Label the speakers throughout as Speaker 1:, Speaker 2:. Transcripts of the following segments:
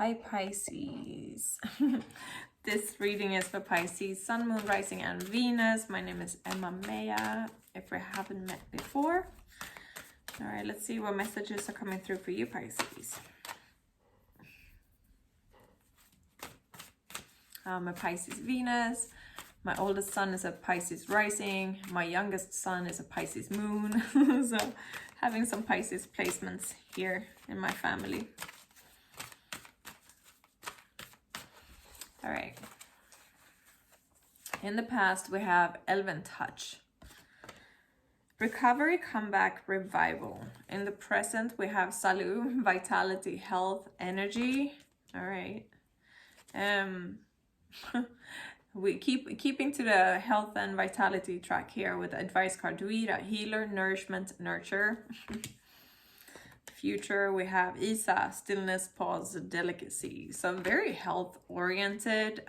Speaker 1: Hi Pisces. This reading is for Pisces, Sun, Moon, Rising, and Venus. My name is Mejah, if we haven't met before. All right, let's see what messages are coming through for you, Pisces. I'm a Pisces Venus. My oldest son is a Pisces rising. My youngest son is a Pisces moon. So having some Pisces placements here in my family. All right. In the past, we have Elven Touch. Recovery, comeback, revival. In the present, we have Salu, vitality, health, energy. All right. We keeping to the health and vitality track here with the advice card. Duira, healer, nourishment, nurture. Future, we have Isa, stillness, pause, delicacy. So very health oriented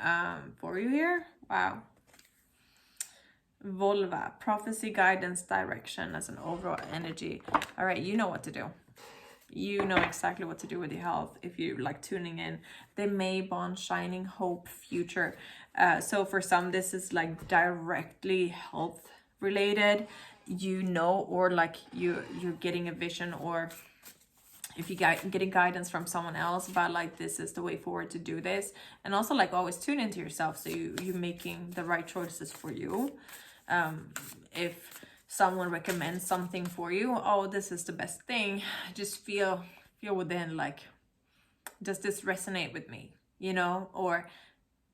Speaker 1: for you here. Wow. Volva, prophecy, guidance, direction as an overall energy. All right, you know what to do. You know exactly what to do with your health if you like tuning in. The Mejah, shining hope, future. So for some, this is like directly health related, you know, or like you're getting a vision, or if you getting guidance from someone else about like this is the way forward to do this. And also like always tune into yourself, so you're making the right choices for you. If someone recommends something for you, oh, this is the best thing, just feel within like, does this resonate with me, you know, or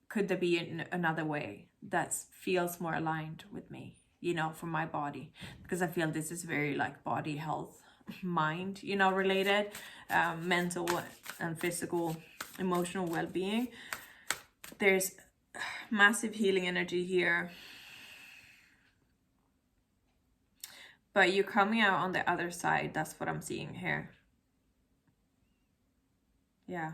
Speaker 1: could there be another way that feels more aligned with me, you know, for my body? Because I feel this is very like body health, mind, you know, related, mental and physical, emotional well-being. There's massive healing energy here, but you're coming out on the other side. That's what I'm seeing here. Yeah.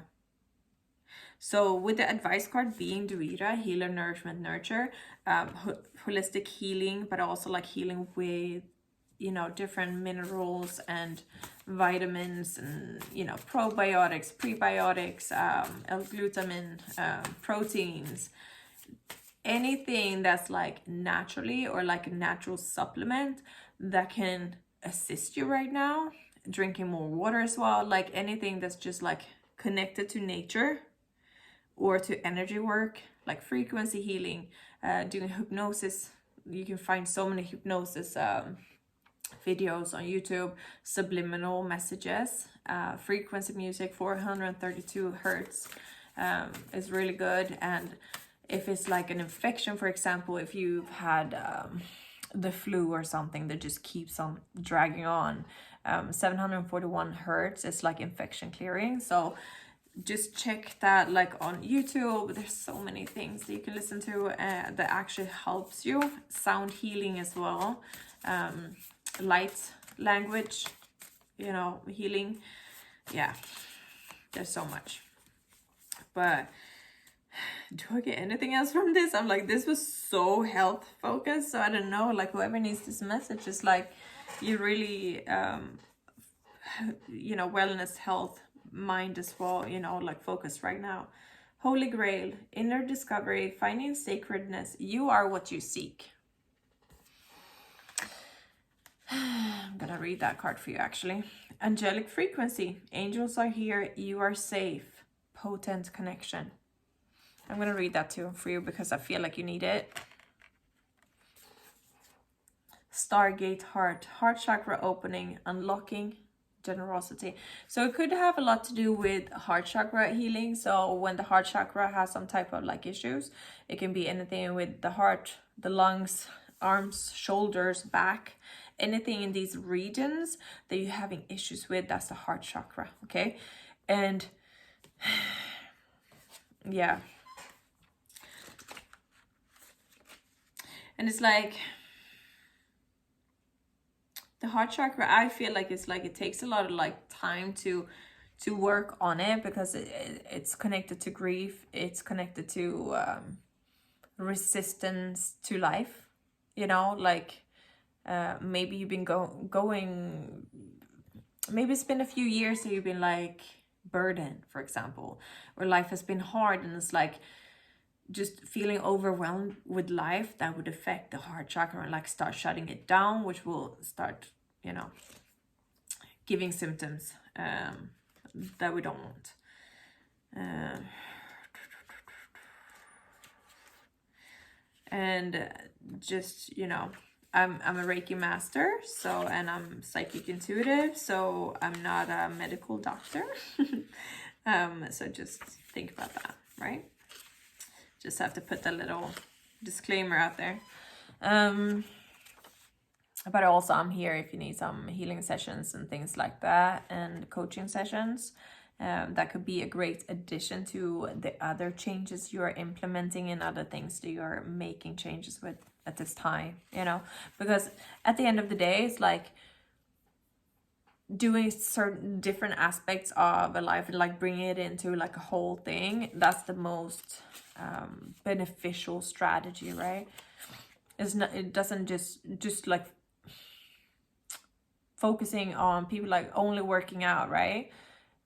Speaker 1: So with the advice card being Duira, healer, nourishment, nurture, holistic healing, but also like healing with, you know, different minerals and vitamins and, you know, probiotics, prebiotics, L-glutamine, proteins, anything that's like naturally or like a natural supplement that can assist you right now. Drinking more water as well, like anything that's just like connected to nature or to energy work, like frequency healing, doing hypnosis. You can find so many hypnosis videos on YouTube. Subliminal messages, frequency music, 432 hertz is really good. And if it's like an infection, for example, if you've had the flu or something that just keeps on dragging on, 741 hertz is like infection clearing. So just check that like on YouTube. There's so many things that you can listen to that actually helps you. Sound healing as well, light language, you know, healing. Yeah, there's so much. But do I get anything else from this? I'm like, this was so health focused, so I don't know, like whoever needs this message is like, you really you know, wellness, health, mind as well, you know, like focus right now. Holy Grail, inner discovery, finding sacredness. You are what you seek. I'm gonna read that card for you actually. Angelic frequency, angels are here, you are safe. Potent connection. I'm gonna read that too for you because I feel like you need it. Stargate heart, heart chakra opening, unlocking, generosity. So it could have a lot to do with heart chakra healing. So when the heart chakra has some type of like issues, it can be anything with the heart, the lungs, arms, shoulders, back, anything in these regions that you're having issues with, that's the heart chakra. Okay. And yeah, and it's like the heart chakra, I feel like it's like it takes a lot of like time to work on it, because it's connected to grief, it's connected to resistance to life, you know, like maybe you've been going, maybe it's been a few years that you've been like burden, for example, or life has been hard and it's like just feeling overwhelmed with life, that would affect the heart chakra and like start shutting it down, which will start, you know, giving symptoms that we don't want. And just, you know, I'm a Reiki master, so, and I'm psychic intuitive, so I'm not a medical doctor. So just think about that, right? Just have to put that little disclaimer out there. But also I'm here if you need some healing sessions and things like that, and coaching sessions. That could be a great addition to the other changes you are implementing and other things that you're making changes with at this time, you know, because at the end of the day, it's like doing certain different aspects of a life and like bringing it into like a whole thing. That's the most beneficial strategy, right? It's not, it doesn't just like focusing on people like only working out, right?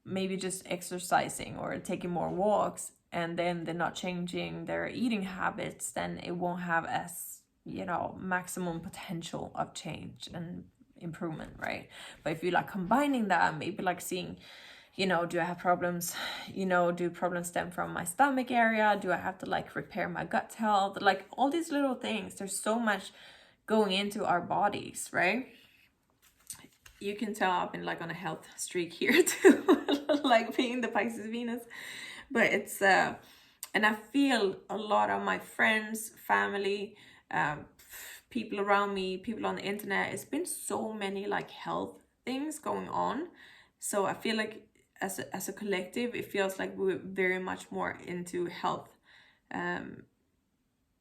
Speaker 1: Maybe just exercising or taking more walks, and then they're not changing their eating habits, then it won't have as, you know, maximum potential of change and improvement, right? But if you like combining that, maybe like seeing, you know, do I have problems, you know, do problems stem from my stomach area, do I have to like repair my gut health, like all these little things. There's so much going into our bodies, right? You can tell I've been like on a health streak here too, like being the Pisces Venus. But it's and I feel a lot of my friends, family, people around me, people on the internet, it's been so many like health things going on. So I feel like as a collective, it feels like we're very much more into health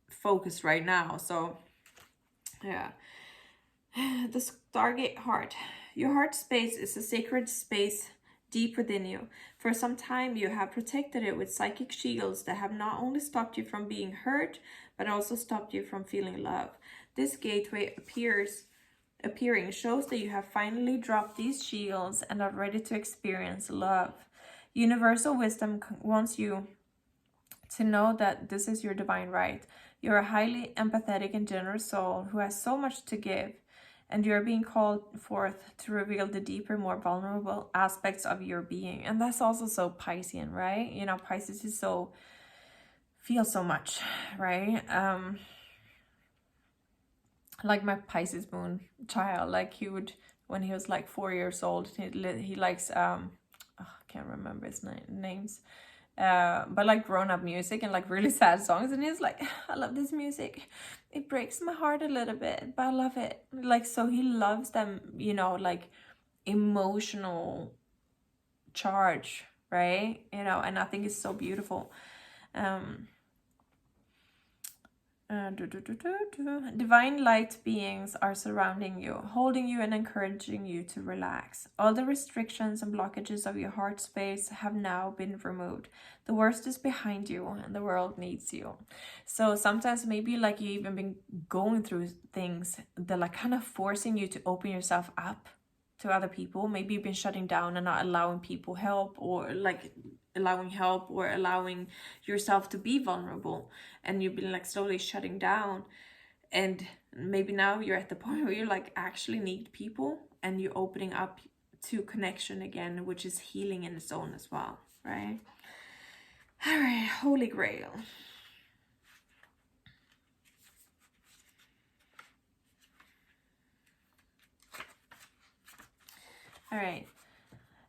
Speaker 1: focus right now. So yeah. The Stargate heart. Your heart space is a sacred space deep within you. For some time, you have protected it with psychic shields that have not only stopped you from being hurt, but also stopped you from feeling love. This gateway appearing shows that you have finally dropped these shields and are ready to experience love. Universal wisdom wants you to know that this is your divine right. You're a highly empathetic and generous soul who has so much to give, and you're being called forth to reveal the deeper, more vulnerable aspects of your being. And that's also so Piscean, right? You know, Pisces is so, feels so much, right? Like my Pisces moon child, like he would, when he was like 4 years old, he likes, I can't remember his names, but like grown-up music and like really sad songs, and he's like, I love this music, it breaks my heart a little bit, but I love it. Like, so he loves them, you know, like emotional charge, right? You know, and I think it's so beautiful. Divine light beings are surrounding you, holding you and encouraging you to relax. All the restrictions and blockages of your heart space have now been removed. The worst is behind you and the world needs you. So sometimes maybe like you even been going through things that like kind of forcing you to open yourself up to other people. Maybe you've been shutting down and not allowing people help, or like allowing help or allowing yourself to be vulnerable, and you've been like slowly shutting down, and maybe now you're at the point where you like actually need people and you're opening up to connection again, which is healing in its own as well, right? All right, Holy Grail. All right.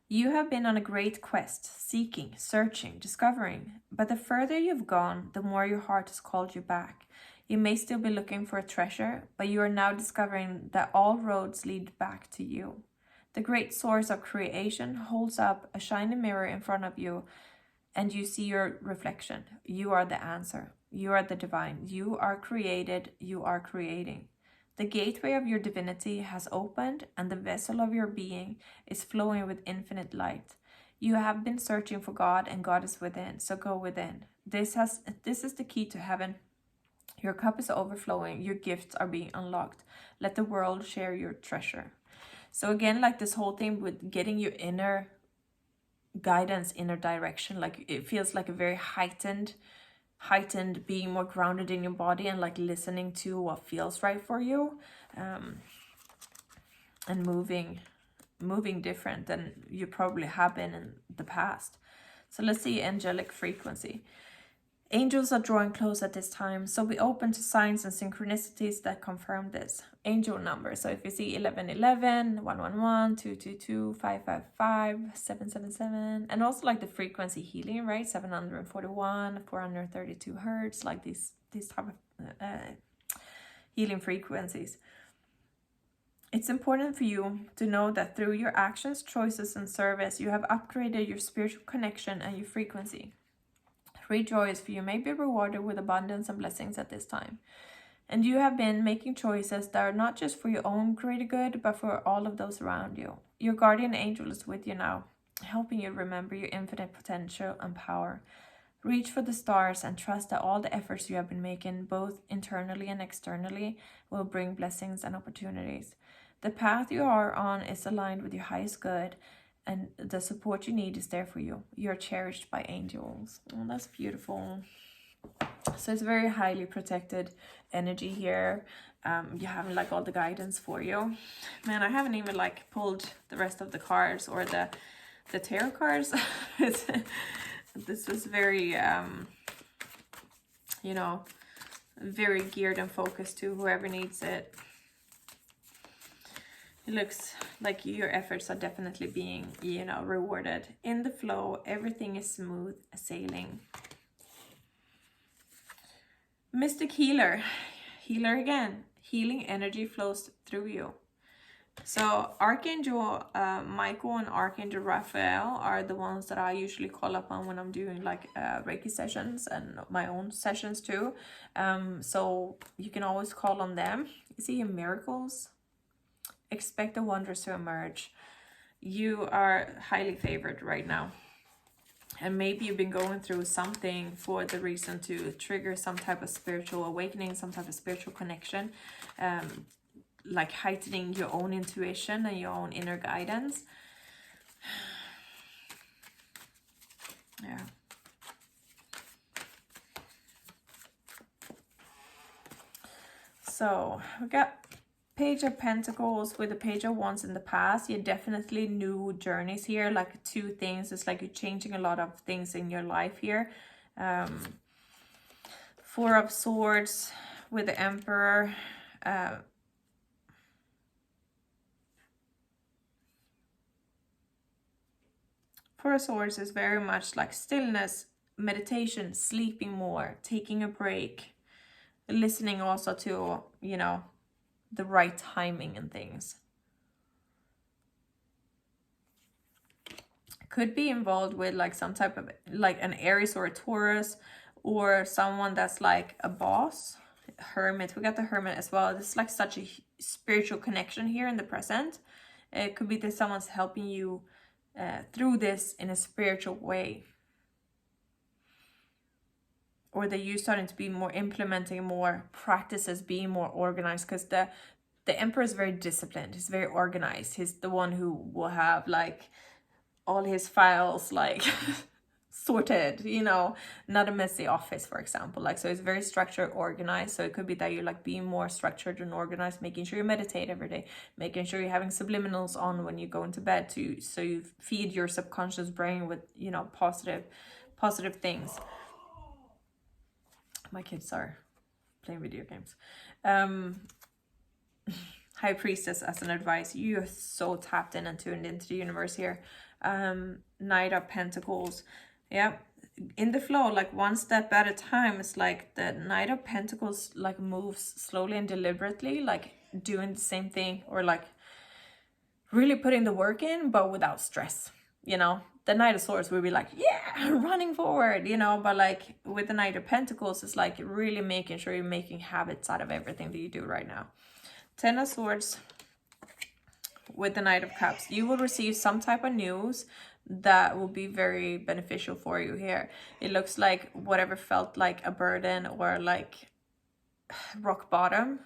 Speaker 1: You have been on a great quest, seeking, searching, discovering, but the further you've gone, the more your heart has called you back. You may still be looking for a treasure, but you are now discovering that all roads lead back to you. The great source of creation holds up a shiny mirror in front of you, and you see your reflection. You are the answer. You are the divine. You are created. You are creating. The gateway of your divinity has opened, and the vessel of your being is flowing with infinite light. You have been searching for God, and God is within, so go within. This is the key to heaven. Your cup is overflowing. Your gifts are being unlocked. Let the world share your treasure. So again, like this whole thing with getting your inner guidance in a direction. Like it feels like a very heightened being more grounded in your body and like listening to what feels right for you, and moving different than you probably have been in the past. So let's see angelic frequency. Angels are drawing close at this time, so be open to signs and synchronicities that confirm this. Angel number. So if you see 1111, 111, 222, 555, 777, and also like the frequency healing, right? 741, 432 hertz, like these type of healing frequencies. It's important for you to know that through your actions, choices, and service, you have upgraded your spiritual connection and your frequency. Rejoice, for you may be rewarded with abundance and blessings at this time. And you have been making choices that are not just for your own greater good, but for all of those around you. Your guardian angel is with you now, helping you remember your infinite potential and power. Reach for the stars and trust that all the efforts you have been making, both internally and externally, will bring blessings and opportunities. The path you are on is aligned with your highest good, and the support you need is there for you. You're cherished by angels. Oh, that's beautiful. So it's very highly protected energy here. You have like all the guidance for you. Man, I haven't even like pulled the rest of the cards or the tarot cards. This was very, you know, very geared and focused to whoever needs it. It looks like your efforts are definitely being, you know, rewarded. In the flow, everything is smooth sailing. Mystic healer. Healer again. Healing energy flows through you. So Archangel Michael and Archangel Raphael are the ones that I usually call upon when I'm doing like Reiki sessions and my own sessions too. So you can always call on them. You see miracles. Expect the wonders to emerge. You are highly favored right now. And maybe you've been going through something for the reason to trigger some type of spiritual awakening, some type of spiritual connection, like heightening your own intuition and your own inner guidance. Yeah. So we got Page of Pentacles with the Page of Wands in the past. You definitely new journeys here, like two things. It's like you're changing a lot of things in your life here. Four of Swords with the Emperor. Four of Swords is very much like stillness, meditation, sleeping more, taking a break, listening also to, you know, the right timing and things. Could be involved with like some type of like an Aries or a Taurus, or someone that's like a boss. Hermit, we got the Hermit as well. This is like such a spiritual connection here in the present. It could be that someone's helping you through this in a spiritual way, or that you're starting to be more implementing more practices, being more organized, because the Emperor is very disciplined. He's very organized. He's the one who will have like all his files like sorted, you know, not a messy office, for example. Like, so it's very structured, organized. So it could be that you're like being more structured and organized, making sure you meditate every day, making sure you're having subliminals on when you go into bed to, so you feed your subconscious brain with, you know, positive things. My kids are playing video games. High Priestess as an advice. You're so tapped in and tuned into the universe here. Knight of Pentacles. Yeah, in the flow, like one step at a time. It's like the Knight of Pentacles like moves slowly and deliberately, like doing the same thing, or like really putting the work in, but without stress, you know. The Knight of Swords will be like, yeah, running forward, you know, but like with the Knight of Pentacles, it's like really making sure you're making habits out of everything that you do right now. Ten of Swords with the Knight of Cups. You will receive some type of news that will be very beneficial for you here. It looks like whatever felt like a burden or like rock bottom,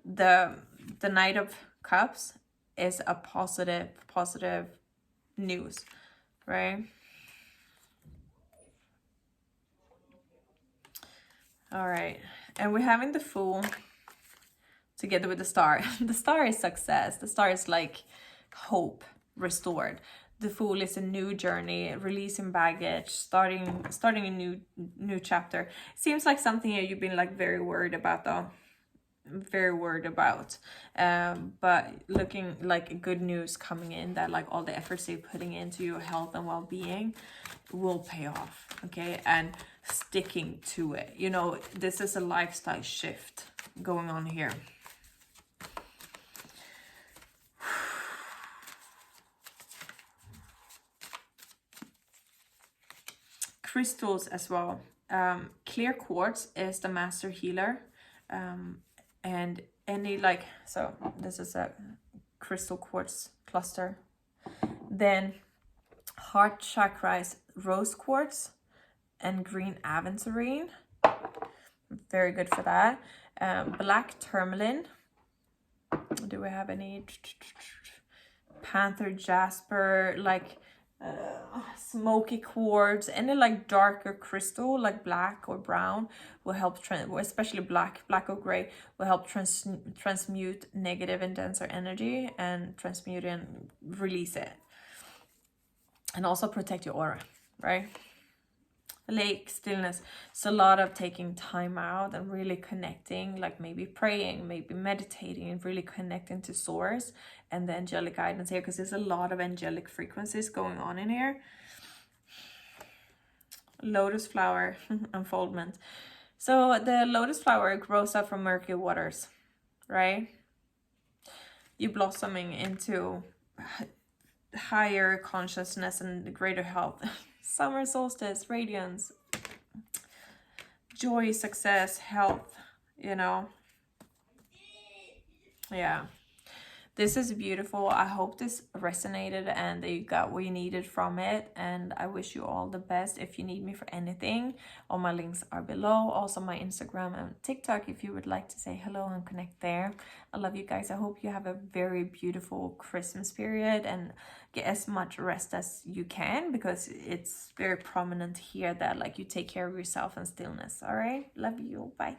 Speaker 1: the Knight of Cups is a positive news, right? All right, and we're having the Fool together with the Star. The Star is success. The Star is like hope restored. The Fool is a new journey, releasing baggage, starting a new chapter. Seems like something here you've been like very worried about though. Very worried about, but looking like good news coming in, that like all the efforts you're putting into your health and well-being will pay off. Okay, and sticking to it, you know, this is a lifestyle shift going on here. Crystals as well. Clear quartz is the master healer, and any like, so this is a crystal quartz cluster. Then heart chakra is rose quartz and green aventurine, very good for that. Black tourmaline. Do we have any? Panther jasper, like smoky quartz, any like darker crystal like black or brown will help, especially black or gray, will help transmute negative and denser energy, and transmute and release it, and also protect your aura, right? Lake stillness. It's a lot of taking time out and really connecting, like maybe praying, maybe meditating, and really connecting to source and the angelic guidance here, because there's a lot of angelic frequencies going on in here. Lotus flower unfoldment. So the lotus flower grows up from murky waters, right? You blossoming into higher consciousness and greater health. Summer solstice, radiance, joy, success, health, you know. Yeah, this is beautiful. I hope this resonated and that you got what you needed from it, and I wish you all the best. If you need me for anything, all my links are below. Also my Instagram and TikTok if you would like to say hello and connect there. I love you guys. I hope you have a very beautiful Christmas period and get as much rest as you can, because it's very prominent here that like you take care of yourself and stillness. All right, love you, bye.